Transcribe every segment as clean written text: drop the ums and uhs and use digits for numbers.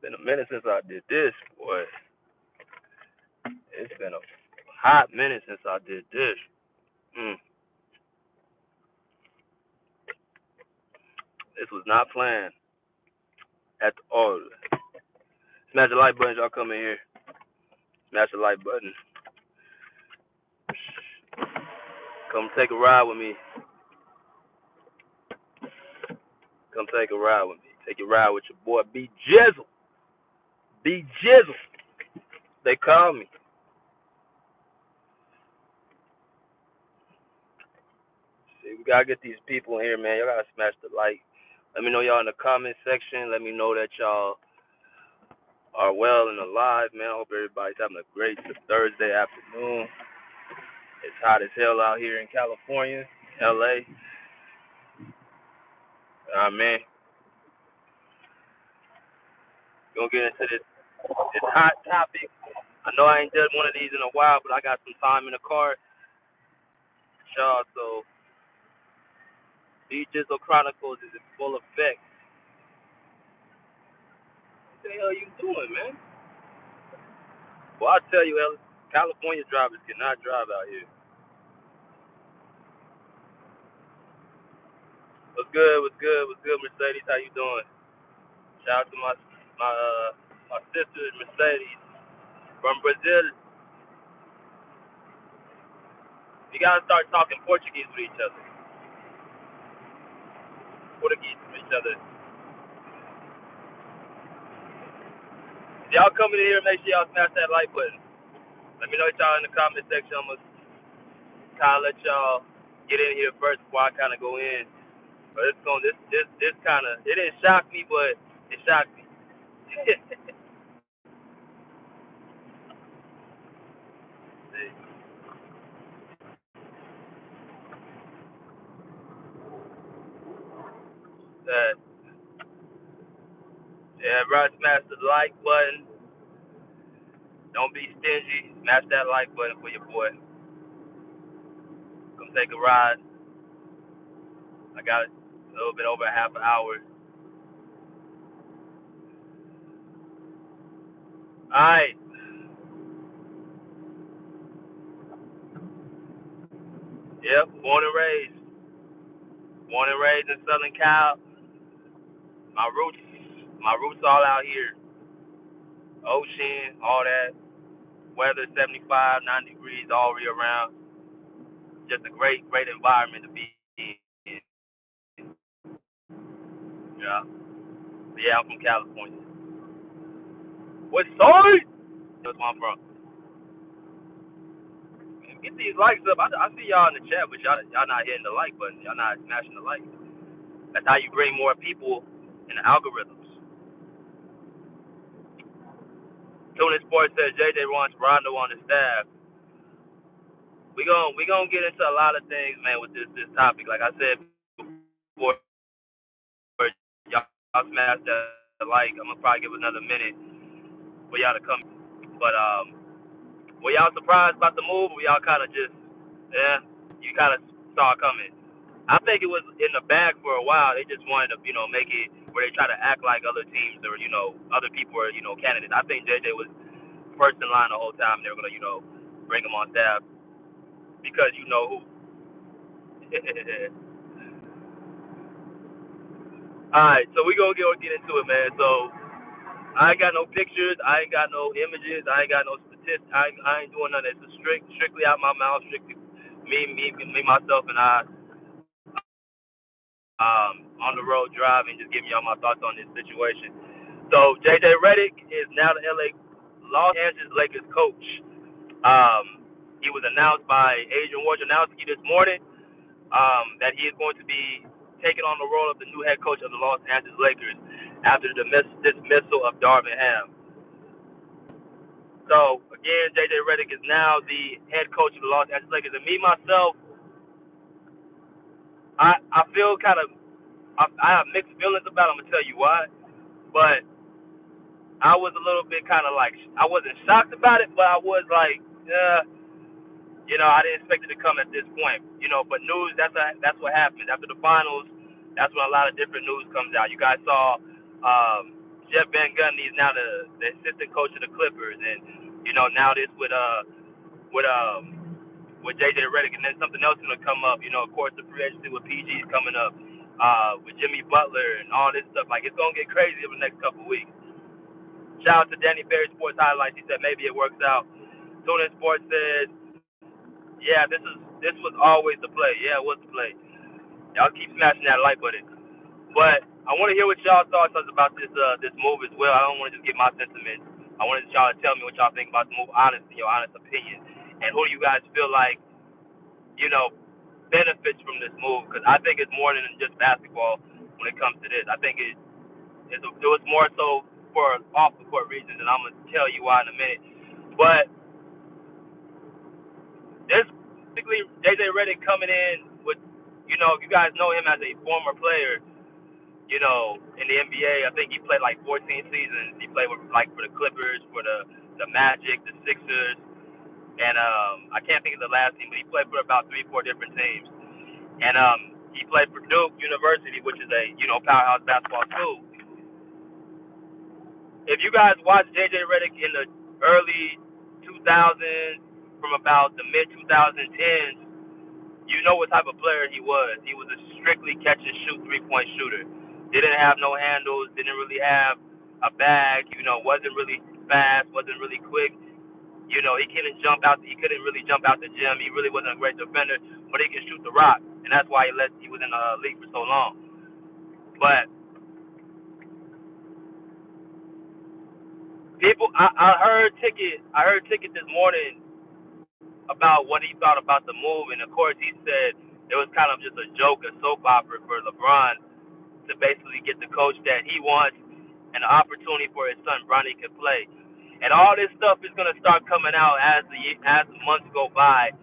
Been a minute since I did this, boy. It's been a hot minute since I did this. Mm, this was not planned at all. Smash the like button, y'all come in here. Smash the like button. Come take a ride with me. Come take a ride with me. Take a ride with your boy B Jizzle. B Jizzle. They call me. See, we gotta get these people in here, man. Y'all gotta smash the like. Let me know y'all in the comment section. Let me know that y'all are well and alive, man. I hope everybody's having a great Thursday afternoon. It's hot as hell out here in California, LA. Man, gonna get into this hot topic. I know I ain't done one of these in a while, but I got some time in the car, y'all. So these Jizzle Chronicles is in full effect. What the hell you doing, man? Well, I tell you, California drivers cannot drive out here. What's good? What's good? What's good, Mercedes? How you doing? Shout out to my sister Mercedes from Brazil. You gotta start talking Portuguese with each other. Portuguese with each other. If y'all coming in here, make sure y'all smash that like button. Let me know what y'all in the comment section. I'm gonna kind of let y'all get in here first before I kind of go in. But it's going this kind of it didn't shock me, but it shocked me. that yeah, right, smash the like button. Don't be stingy. Smash that like button for your boy. Come take a ride. I got a little bit over half an hour. All right. Yep. Born and raised in Southern Cal. My roots, my roots all out here. Ocean, all that. Weather 75, 90 degrees all year round. Just a great, great environment to be in. Yeah. But yeah, I'm from California. What side? That's where I'm from. Get these likes up. I see y'all in the chat, but y'all not hitting the like button. Y'all not smashing the like. That's how you bring more people in the algorithms. Tuning Sports says JJ wants Rondo on the staff. We gonna get into a lot of things, man, with this topic. Like I said before, y'all smash the like. I'm gonna probably give another minute for y'all to come. But were y'all surprised about the move? Or y'all kind of just, yeah, you kind of saw it coming? I think it was in the bag for a while. They just wanted to, make it where they try to act like other teams or, other people are, candidates. I think JJ was first in line the whole time. They were gonna, bring him on staff because you know who. All right, so we gonna get into it, man. So I ain't got no pictures. I ain't got no images. I ain't got no statistics. I ain't doing none of that. It's strictly out my mouth. Strictly me, myself, and I. On the road driving, just giving y'all my thoughts on this situation. So JJ Reddick is now the Los Angeles Lakers coach. He was announced by Adrian Wojnarowski this morning that he is going to be taking on the role of the new head coach of the Los Angeles Lakers after the dismissal of Darvin Ham. So again, JJ Reddick is now the head coach of the Los Angeles Lakers, and me myself, I feel kind of I have mixed feelings about it. I'm gonna tell you why, but I was a little bit kind of like I wasn't shocked about it, but I was like, I didn't expect it to come at this point, But news that's what happens after the finals. That's when a lot of different news comes out. You guys saw Jeff Van Gundy is now the assistant coach of the Clippers, and now this with with JJ Reddick, and then something else is gonna come up. Of course, the free agency with PG is coming up, with Jimmy Butler and all this stuff. Like, it's gonna get crazy over the next couple of weeks. Shout out to Danny Berry Sports Highlights. He said maybe it works out. TuneIn Sports said, yeah, this was always the play. Yeah, it was the play. Y'all keep smashing that like button. But I want to hear what y'all thoughts about this move as well. I don't want to just get my sentiments. I wanted y'all to tell me what y'all think about the move, honestly, your honest opinion, and who do you guys feel like benefits from this move? Because I think it's more than just basketball when it comes to this. I think it was more so for off the court reasons, and I'm gonna tell you why in a minute. But this basically JJ Reddick coming in with, you guys know him as a former player. In the NBA, I think he played like 14 seasons. He played for the Clippers, for the Magic, the Sixers, and I can't think of the last team, but he played for about 3-4 different teams. And he played for Duke University, which is a powerhouse basketball school. If you guys watch JJ Reddick in the early 2000s, from about the mid 2010s, you know what type of player he was. He was a strictly catch and shoot 3-point shooter. Didn't have no handles. Didn't really have a bag. Wasn't really fast. Wasn't really quick. He couldn't jump out. He couldn't really jump out the gym. He really wasn't a great defender, but he could shoot the rock, and that's why he was in the league for so long. But I heard Ticket this morning about what he thought about the move, and of course he said it was kind of just a joke, a soap opera for LeBron to basically get the coach that he wants and an opportunity for his son Bronny could play. And all this stuff is gonna start coming out as the months go by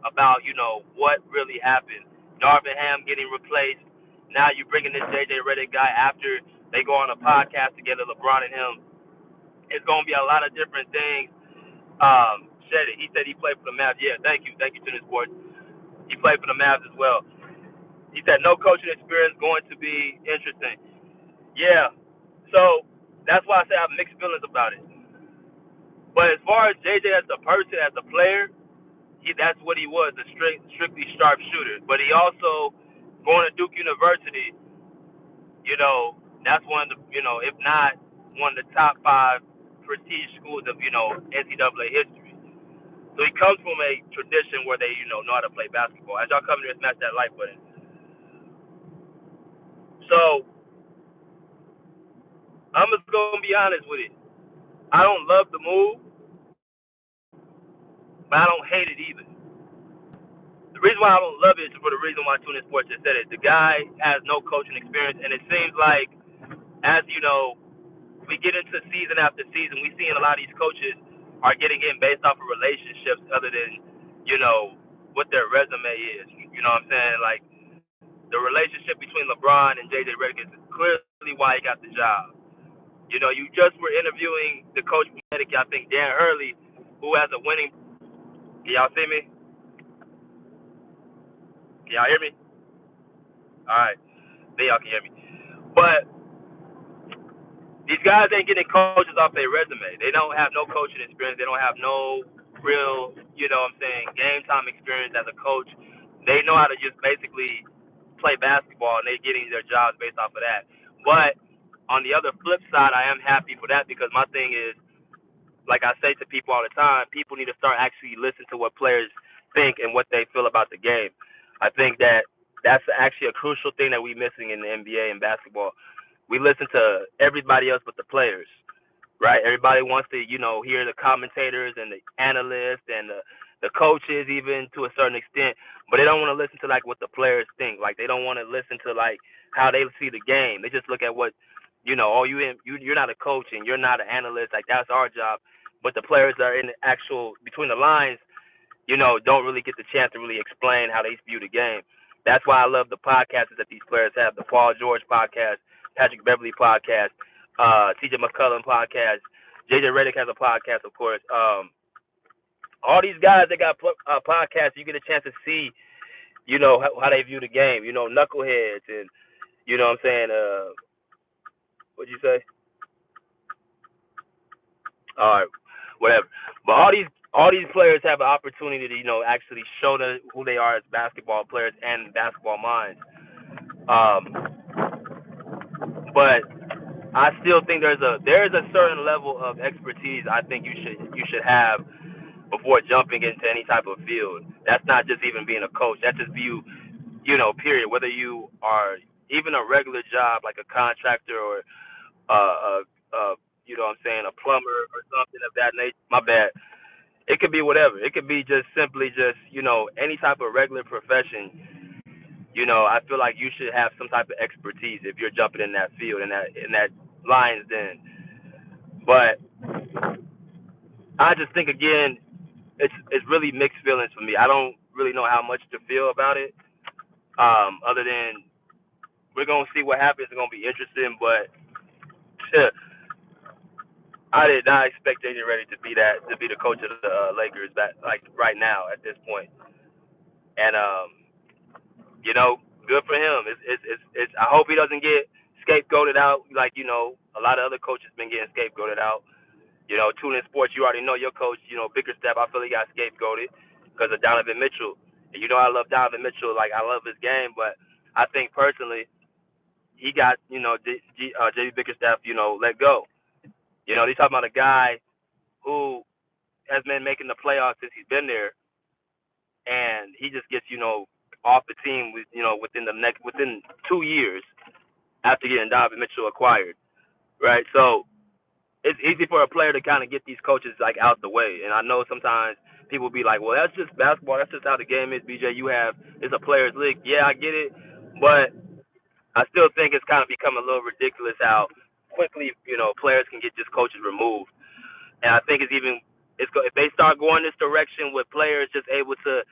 about what really happened. Darvin Ham getting replaced. Now you're bringing this JJ Reddick guy after they go on a podcast together, LeBron and him. It's gonna be a lot of different things. Said it. He said he played for the Mavs. Yeah, thank you, Tunis Sports. He played for the Mavs as well. He said no coaching experience going to be interesting. Yeah, so that's why I say I have mixed feelings about it. But as far as JJ as a person, as a player, that's what he was, a strictly sharp shooter. But he also, going to Duke University, that's one of the, if not one of the top 5 prestige schools of, NCAA history. So he comes from a tradition where they, know how to play basketball. As y'all come here, smash that like button. So I'm just gonna be honest with it. I don't love the move, but I don't hate it either. The reason why I don't love it is for the reason why TuneIn Sports just said it. The guy has no coaching experience, and it seems like, as we get into season after season, we see a lot of these coaches are getting in based off of relationships other than, what their resume is. You know what I'm saying? Like, the relationship between LeBron and JJ Redick is clearly why he got the job. You just were interviewing the coach from Reddick, I think Dan Hurley, who has a winning. Can y'all see me? Can y'all hear me? All right, then y'all can hear me. But these guys ain't getting coaches off their resume. They don't have no coaching experience. They don't have no real, game time experience as a coach. They know how to just basically play basketball, and they're getting their jobs based off of that. But on the other flip side, I am happy for that because my thing is, like I say to people all the time, people need to start actually listening to what players think and what they feel about the game. I think that's actually a crucial thing that we're missing in the NBA and basketball. We listen to everybody else but the players, right? Everybody wants to, hear the commentators and the analysts and the coaches even to a certain extent, but they don't want to listen to like what the players think. Like they don't want to listen to like how they see the game. They just look at what, you're not a coach and you're not an analyst. Like that's our job. But the players that are in the actual between the lines, don't really get the chance to really explain how they view the game. That's why I love the podcasts that these players have. The Paul George podcast, Patrick Beverly podcast, TJ McCullum podcast, JJ Reddick has a podcast, of course. All these guys that got podcasts, you get a chance to see, how they view the game. Knuckleheads and, what you say? All right, whatever. But all these players have an opportunity to actually show who they are as basketball players and basketball minds. Um, but I still think there is a certain level of expertise I think you should have before jumping into any type of field. That's not just even being a coach. That's just period. Whether you are even a regular job like a contractor or what I'm saying, a plumber or something of that nature. My bad. It could be whatever. It could be just simply just any type of regular profession. I feel like you should have some type of expertise if you're jumping in that field in that lion's den. But I just think again, it's really mixed feelings for me. I don't really know how much to feel about it. Other than we're gonna see what happens. It's gonna be interesting, but I did not expect JJ Reddick to be the coach of the Lakers back like right now at this point. And good for him. It's I hope he doesn't get scapegoated out like a lot of other coaches been getting scapegoated out. Tune in sports, you already know your coach. Bickerstaff, I feel he got scapegoated because of Donovan Mitchell. And I love Donovan Mitchell, like I love his game, but I think personally he got JB Bickerstaff let go. They talking about a guy who has been making the playoffs since he's been there, and he just gets off the team within 2 years after getting Donovan Mitchell acquired, right? So it's easy for a player to kind of get these coaches like out the way, and I know sometimes people be like, well, that's just basketball, that's just how the game is. BJ, it's a players league. Yeah, I get it, but I still think it's kind of become a little ridiculous how quickly players can get just coaches removed. And I think if they start going this direction with players just able to,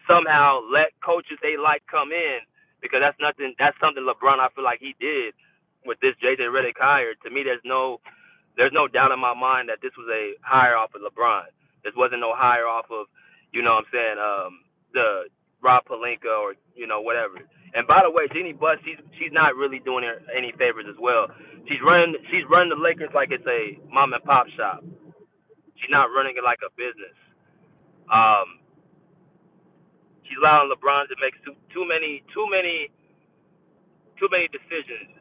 somehow let coaches they like come in, because that's something LeBron I feel like he did with this JJ Redick hire. To me, there's no doubt in my mind that this was a hire off of LeBron. This wasn't no hire off of, what I'm saying, the Rob Pelinka or whatever. And by the way, Jeannie Buss, she's not really doing her any favors as well. She's running the Lakers like it's a mom and pop shop. She's not running it like a business. Um, she's allowing LeBron to make too many decisions.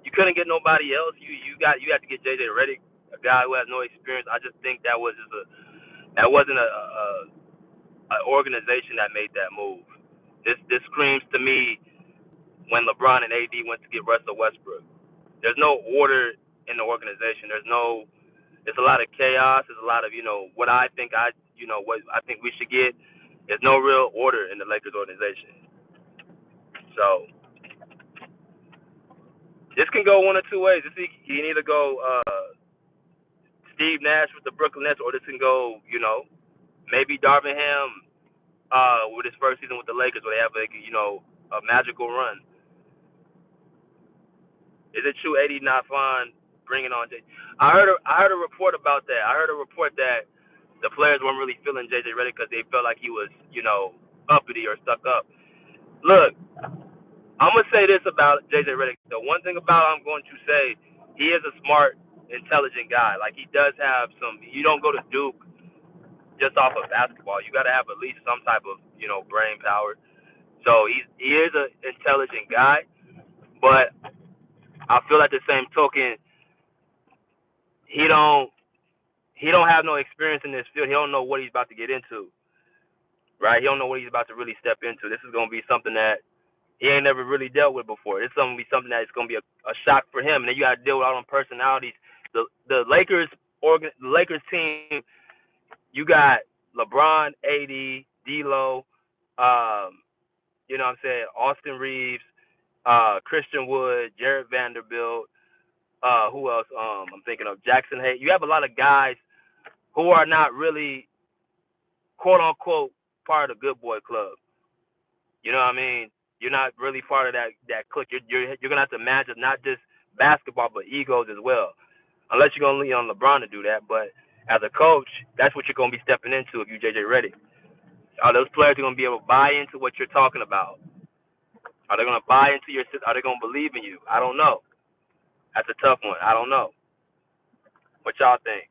You couldn't get nobody else. You had to get JJ Redick, a guy who has no experience. I just think that wasn't a organization that made that move. This screams to me when LeBron and AD went to get Russell Westbrook. There's no order in the organization. There's a lot of chaos. There's a lot of what I think we should get. There's no real order in the Lakers organization. So this can go one or two ways. This can either go Steve Nash with the Brooklyn Nets, or this can go maybe Darvin Ham with his first season with the Lakers, where they have a magical run. Is it true 80 not fine bringing on J? I heard a report about that. I heard a report that the players weren't really feeling JJ Redick because they felt like he was uppity or stuck up. Look, I'm gonna say this about JJ Redick. The one thing about I'm going to say, he is a smart, intelligent guy. Like he does have some. You don't go to Duke just off of basketball. You got to have at least some type of brain power. So he is an intelligent guy, but I feel at the same token he don't have no experience in this field. He don't know what he's about to get into, right? He don't know what he's about to really step into. This is gonna be something that he ain't never really dealt with before. It's gonna be something that's gonna be a shock for him. And then you got to deal with all them personalities. The Lakers team, you got LeBron, AD, D'Lo, what I'm saying, Austin Reeves, Christian Wood, Jared Vanderbilt. Who else? I'm thinking of Jackson Hayes. You have a lot of guys who are not really quote unquote part of the good boy club. You know what I mean? You're not really part of that clique. You're gonna have to manage not just basketball but egos as well. Unless you're gonna lean on LeBron to do that. But as a coach, that's what you're gonna be stepping into if you JJ Redick. Are those players gonna be able to buy into what you're talking about? Are they gonna buy into your system? Are they gonna believe in you? I don't know. That's a tough one. I don't know. What y'all think?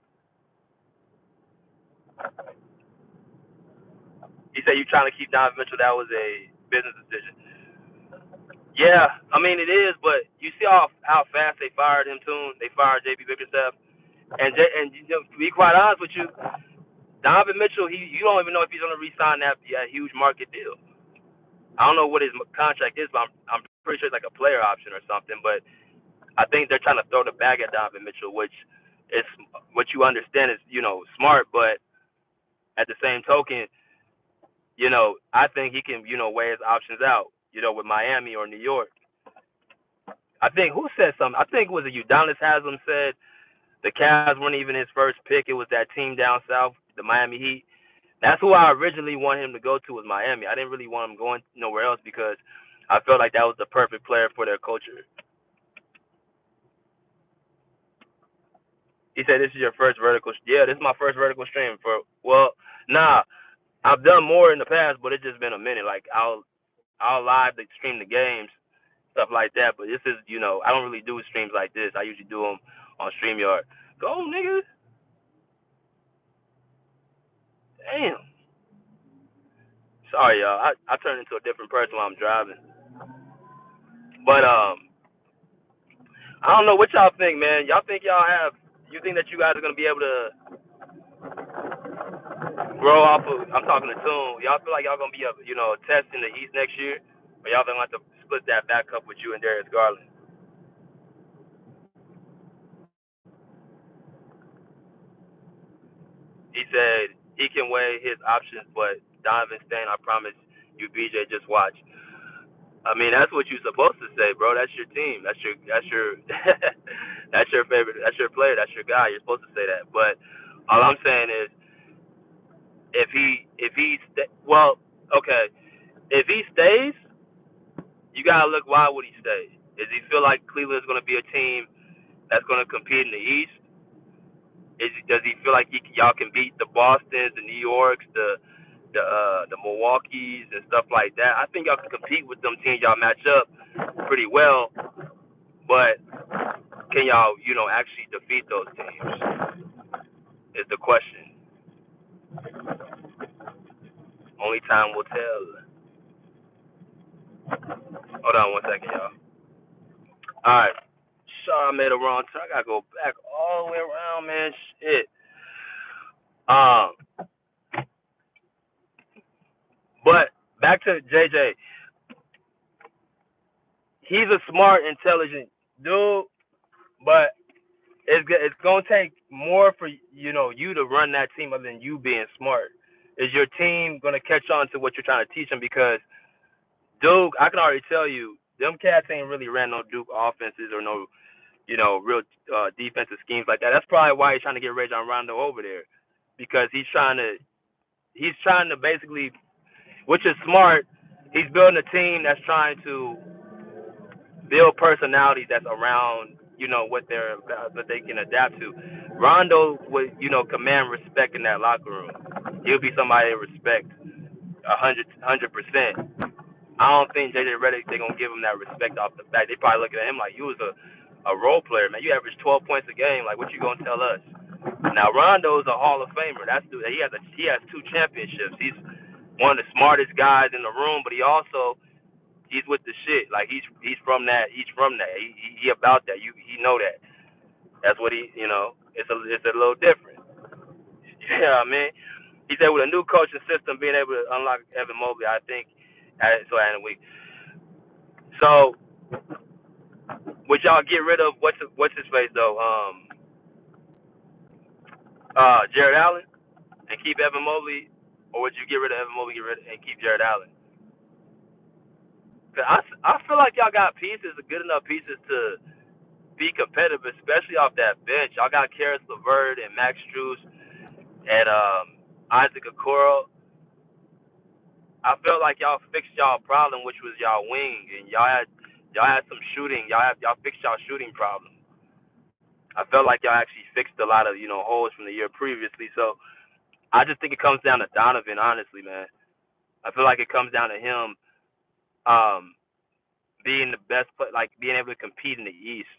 He said you trying to keep Donovan Mitchell. That was a business decision. Yeah, I mean it is, but you see how fast they fired him too. They fired JB Bickerstaff, and to be quite honest with you, Donovan Mitchell, you don't even know if he's gonna re-sign that huge market deal. I don't know what his contract is, but I'm pretty sure it's like a player option or something. But I think they're trying to throw the bag at Donovan Mitchell, which is what you understand is smart, but at the same token, I think he can weigh his options out, with Miami or New York. I think who said something? I think it was Udonis Haslam said the Cavs weren't even his first pick. It was that team down south, the Miami Heat. That's who I originally wanted him to go to was Miami. I didn't really want him going nowhere else because I felt like that was the perfect player for their culture. He said, "This is your first vertical." Yeah, this is my first vertical stream. Nah, I've done more in the past, but it's just been a minute. Like I'll live stream the games, stuff like that. But this is, I don't really do streams like this. I usually do them on StreamYard. Go, nigga. Damn. Sorry, y'all. I turned into a different person while I'm driving. But I don't know what y'all think, man. Y'all think y'all have? You think that you guys are gonna be able to grow off of? I'm talking to Toon. Y'all feel like y'all gonna be a test in the East next year, or y'all gonna have to split that back up with you and Darius Garland? He said he can weigh his options, but Donovan Stain, I promise you, BJ, just watch. I mean, that's what you're supposed to say, bro. That's your team. That's your that's your favorite. That's your player. That's your guy. You're supposed to say that. But all I'm saying is, well, okay, if he stays, you gotta look why would he stay? Does he feel like Cleveland's gonna be a team that's gonna compete in the East? Does he feel like y'all can beat the Bostons, the New Yorks, the Milwaukees and stuff like that? I think y'all can compete with them teams. Y'all match up pretty well, but can y'all actually defeat those teams? Is the question. Only time will tell. Hold on one second, y'all. All right. Sorry, I made a wrong turn. I gotta go back all the way around, man. Shit. Um, but back to JJ. He's a smart, intelligent dude, but it's gonna take more for you to run that team other than you being smart. Is your team gonna catch on to what you're trying to teach them? Because Duke, I can already tell you, them cats ain't really ran no Duke offenses or no real defensive schemes like that. That's probably why he's trying to get Rajon Rondo over there, because he's trying to basically, which is smart. He's building a team that's trying to build personalities that's around, what they can adapt to. Rondo would, command respect in that locker room. He'll be somebody they respect 100%. I don't think JJ Reddick they gonna give him that respect off the bat. They probably looking at him like you was a role player, man. You average 12 points a game. Like what you gonna tell us? Now Rondo's a Hall of Famer. He has two championships. He's one of the smartest guys in the room, but he's with the shit. Like he's from that. He's from that. He about that. He know that. That's what he. It's a little different. Yeah, I mean, he said with a new coaching system being able to unlock Evan Mobley, I think. And so would y'all get rid of what's his face though? Jared Allen and keep Evan Mobley, or would you get rid of Evan Mobley, and keep Jared Allen? Cause I feel like y'all got pieces, good enough pieces to be competitive, especially off that bench. Y'all got Karis LeVert and Max Strus and Isaac Okoro. I felt like y'all fixed y'all problem, which was y'all wing, and y'all had some shooting. Y'all fixed y'all shooting problem. I felt like y'all actually fixed a lot of holes from the year previously. So I just think it comes down to Donovan, honestly, man. I feel like it comes down to him um, being the best, like being able to compete in the East.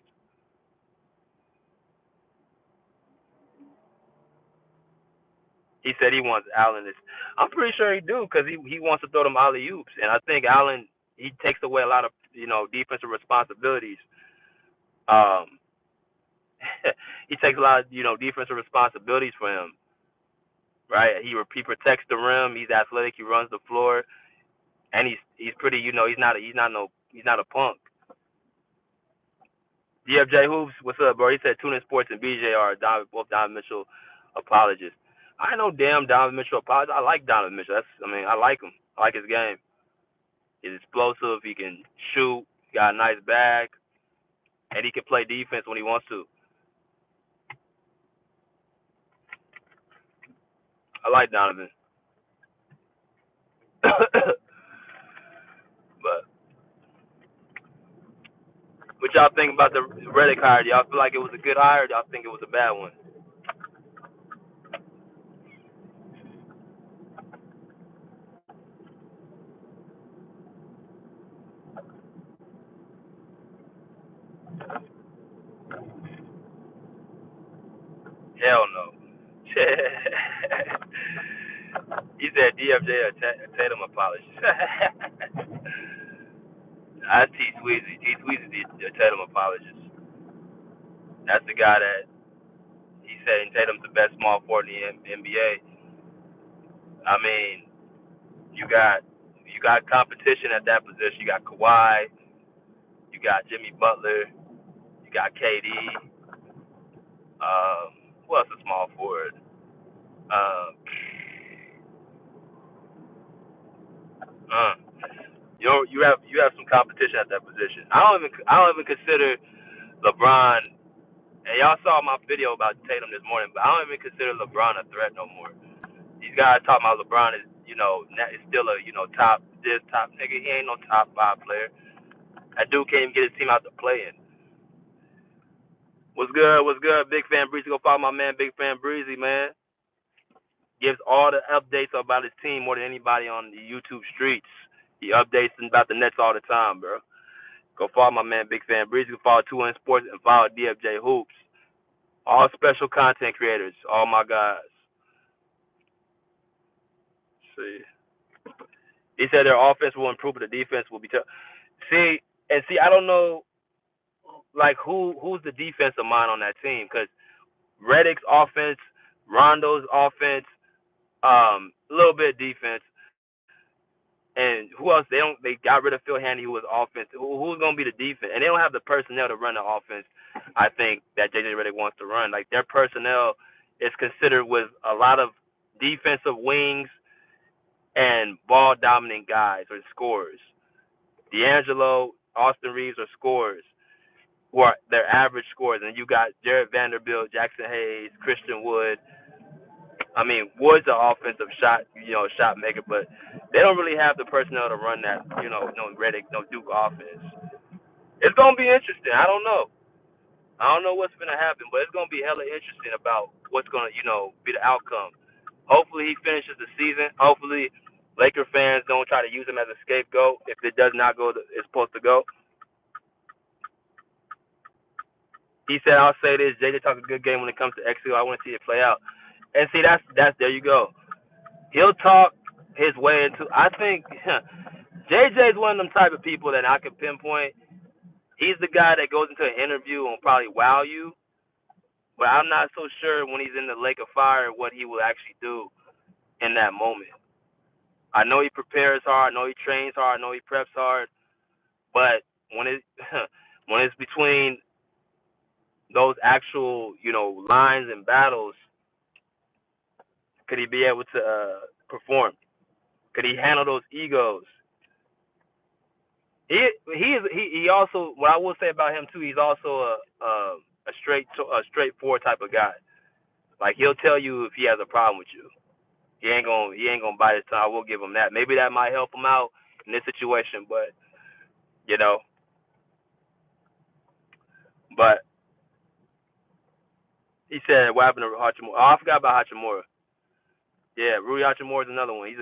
He said he wants Allen. I'm pretty sure he do because he wants to throw them alley oops, and I think Allen he takes away a lot of defensive responsibilities. Um, he takes a lot of defensive responsibilities for him. Right? He protects the rim. He's athletic. He runs the floor, and he's pretty. He's not a punk. DFJ Hoops, what's up, bro? He said TuneIn Sports and BJ are both Donovan Mitchell apologists. I know damn Donovan Mitchell apologist. I like Donovan Mitchell. I like him. I like his game. He's explosive. He can shoot. He got a nice bag, and he can play defense when he wants to. I like Donovan. but what y'all think about the Reddick hire? Do y'all feel like it was a good hire, or do y'all think it was a bad one? Hell no. He said DFJ a Tatum apologist. That's T Sweezy. T Sweezy the Tatum apologist. That's the guy that he said Tatum's the best small forward in the NBA. I mean, you got competition at that position. You got Kawhi, you got Jimmy Butler, you got KD. Who else is small forward? Um, uh, you have some competition at that position. I don't even consider LeBron. And y'all saw my video about Tatum this morning, but I don't even consider LeBron a threat no more. These guys talking about LeBron is still a top this top nigga. He ain't no top 5 player. That dude can't even get his team out to play in. What's good? What's good? Big Fan Breezy. Go follow my man, Big Fan Breezy, man. Gives all the updates about his team more than anybody on the YouTube streets. He updates about the Nets all the time, bro. Go follow my man, Big Fan Breezy. Go follow 2N Sports and follow DFJ Hoops. All special content creators. All my guys. See. He said their offense will improve, but the defense will be tough. See, I don't know, like who's the defensive mind on that team because Reddick's offense, Rondo's offense, a little bit of defense, and who else? They got rid of Phil Handy, who was offense. Who's gonna be the defense? And they don't have the personnel to run the offense. I think that JJ Reddick wants to run. Like their personnel is considered with a lot of defensive wings and ball dominant guys or scorers. D'Angelo, Austin Reeves are scorers who are their average scorers, and you got Jared Vanderbilt, Jackson Hayes, Christian Wood. I mean, Wood's an offensive shot maker, but they don't really have the personnel to run that, no Reddick, no Duke offense. It's gonna be interesting. I don't know. I don't know what's gonna happen, but it's gonna be hella interesting about what's gonna, be the outcome. Hopefully he finishes the season. Hopefully Laker fans don't try to use him as a scapegoat if it does not go it's supposed to go. He said, "I'll say this: JJ talks a good game when it comes to execute. I want to see it play out." And see, that's there you go. He'll talk his way into. I think JJ's one of them type of people that I can pinpoint. He's the guy that goes into an interview and will probably wow you, but I'm not so sure when he's in the lake of fire what he will actually do in that moment. I know he prepares hard. I know he trains hard. I know he preps hard. But when it when it's between those actual lines and battles, could he be able to perform? Could he handle those egos? He also, what I will say about him too, he's also a straightforward type of guy. Like he'll tell you if he has a problem with you. He ain't gonna bite his tongue. I will give him that. Maybe that might help him out in this situation, but you know, but he said what happened to Hachimura? Oh, I forgot about Hachimura. Yeah, Rui Hachimura is another one. He's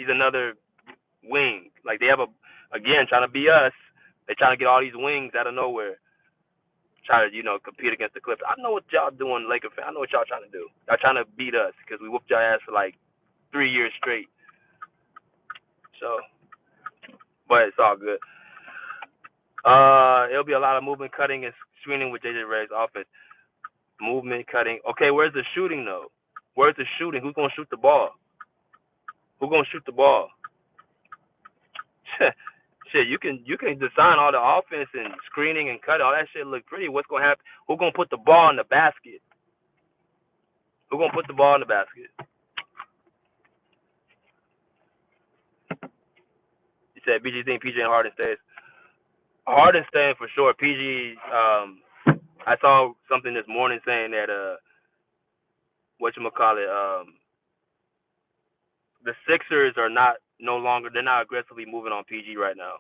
another wing. Like they have again trying to be us. They're trying to get all these wings out of nowhere. try to compete against the Clippers. I know what y'all doing, Laker fan. I know what y'all trying to do. Y'all trying to beat us because we whooped y'all ass for like 3 years straight. So, but it's all good. It'll be a lot of movement, cutting, and screening with JJ Redick's offense. Movement, cutting. Okay, where's the shooting though? Where's the shooting? Who's gonna shoot the ball? Who's gonna shoot the ball? Shit, you can design all the offense and screening and cut all that shit look pretty. What's gonna happen? Who's gonna put the ball in the basket? Who's gonna put the ball in the basket? You said BG think PG and Harden stays. Harden staying for sure. PG. I saw something this morning saying that whatchamacallit, the Sixers are not no longer, they're not aggressively moving on PG right now.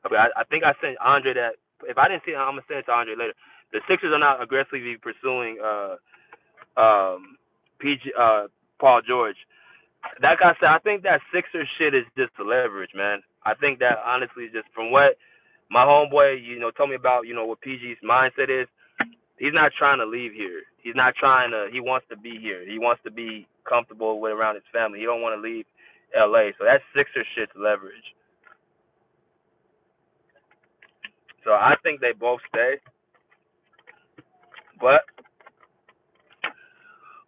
Okay, I think I sent Andre that. If I didn't see it, I'm gonna send it to Andre later. The Sixers are not aggressively pursuing PG Paul George. Like I said, I think that Sixers shit is just the leverage, man. I think that honestly, just from what my homeboy, told me about, what PG's mindset is. He's not trying to leave here. He's not trying to. He wants to be here. He wants to be comfortable with around his family. He don't want to leave LA. So that's Sixer shit's leverage. So I think they both stay, but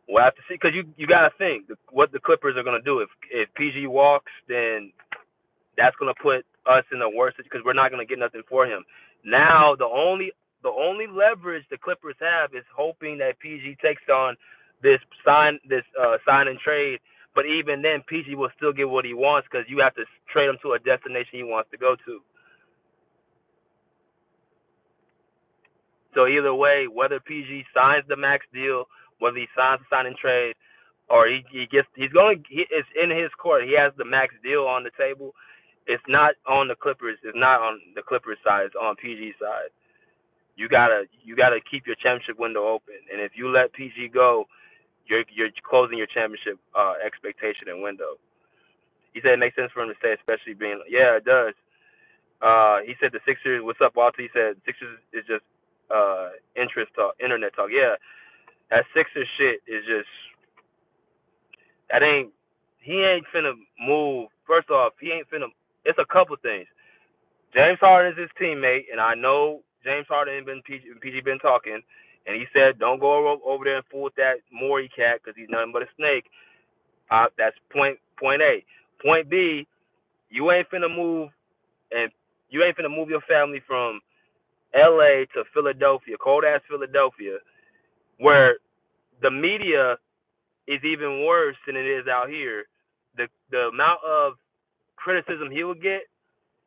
we'll have to see because you got to think what the Clippers are gonna do. If PG walks, then that's gonna put us in the worst because we're not gonna get nothing for him. Now the only leverage the Clippers have is hoping that PG takes on this sign and trade. But even then, PG will still get what he wants because you have to trade him to a destination he wants to go to. So either way, whether PG signs the max deal, whether he signs the sign and trade, or it's in his court. He has the max deal on the table. It's not on the Clippers. It's not on the Clippers side. It's on PG's side. You gotta keep your championship window open, and if you let PG go, you're closing your championship expectation and window. He said it makes sense for him to stay, especially being yeah, it does. He said the Sixers. What's up, Walter? He said Sixers is just interest talk, internet talk. Yeah, that Sixers shit is just that ain't. He ain't finna move. First off, he ain't finna. It's a couple things. James Harden is his teammate, and I know James Harden and PG been talking, and he said don't go over there and fool with that Morey cat because he's nothing but a snake. That's point A. Point B, you ain't finna move, and you ain't finna move your family from L.A. to Philadelphia, cold ass Philadelphia, where the media is even worse than it is out here. The amount of criticism he would get.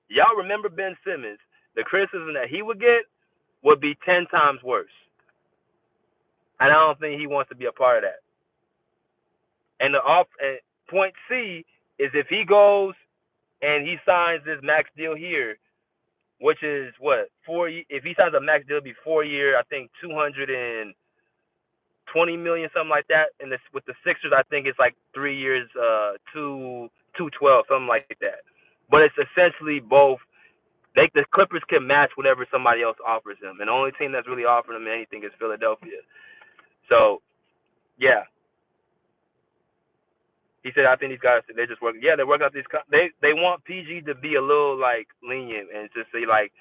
Y'all remember Ben Simmons? The criticism that he would get would be 10 times worse. And I don't think he wants to be a part of that. And point C is if he goes and he signs this max deal here, which is what, if he signs a max deal, it'll be 4 year, I think 220 million, something like that. And this with the Sixers, I think it's like 3 years, 212, something like that. But it's essentially both. The Clippers can match whatever somebody else offers them, and the only team that's really offering them anything is Philadelphia. So, yeah, he said I think these guys they just work. Yeah, they work out these. They want PG to be a little like lenient and just say like,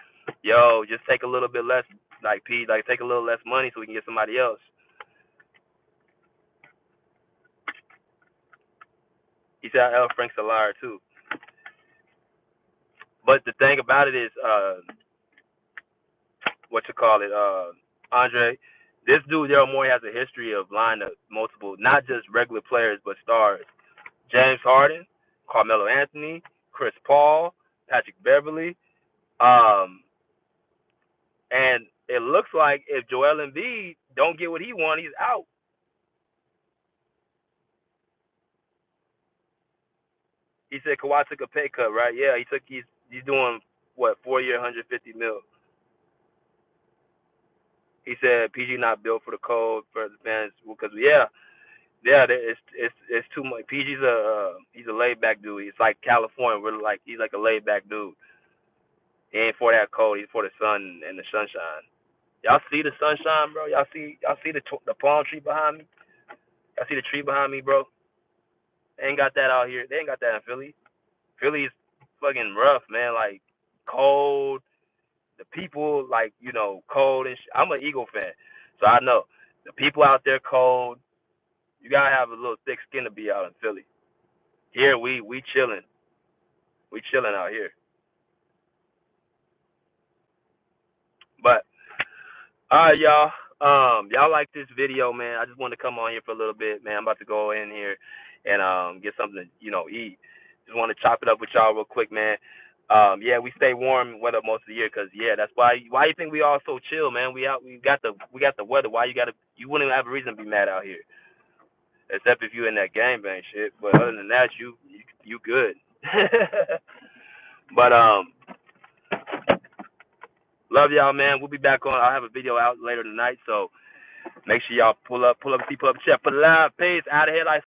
yo, just take a little bit less, like take a little less money so we can get somebody else. He said L. Frank's a liar too. But the thing about it is, Andre. This dude, Daryl Morey, has a history of lying to multiple, not just regular players, but stars. James Harden, Carmelo Anthony, Chris Paul, Patrick Beverly. And it looks like if Joel Embiid don't get what he wants, he's out. He said Kawhi took a pay cut, right? Yeah, he's doing what, 4 year, 150 mil. He said PG not built for the cold for the fans because it's too much. PG's he's a laid back dude. He's like California. He's like a laid back dude. He ain't for that cold. He's for the sun and the sunshine. Y'all see the sunshine, bro? Y'all see the palm tree behind me? Y'all see the tree behind me, bro? They ain't got that out here. They ain't got that in Philly. Philly's fucking rough, man. Like cold. The people, like cold and. I'm an Eagle fan, so I know the people out there cold. You gotta have a little thick skin to be out in Philly. Here we chilling. We chilling out here. But all right, y'all. Y'all like this video, man? I just wanted to come on here for a little bit, man. I'm about to go in here and get something to eat. Just want to chop it up with y'all real quick, man. Yeah, we stay warm weather most of the year, cause yeah, that's why. Why you think we all so chill, man? We got the weather. Why you wouldn't have a reason to be mad out here, except if you in that gangbang shit. But other than that, you good. But love y'all, man. We'll be back on. I'll have a video out later tonight, so make sure y'all pull up, see, pull up, check, put it loud. Peace. Out of here like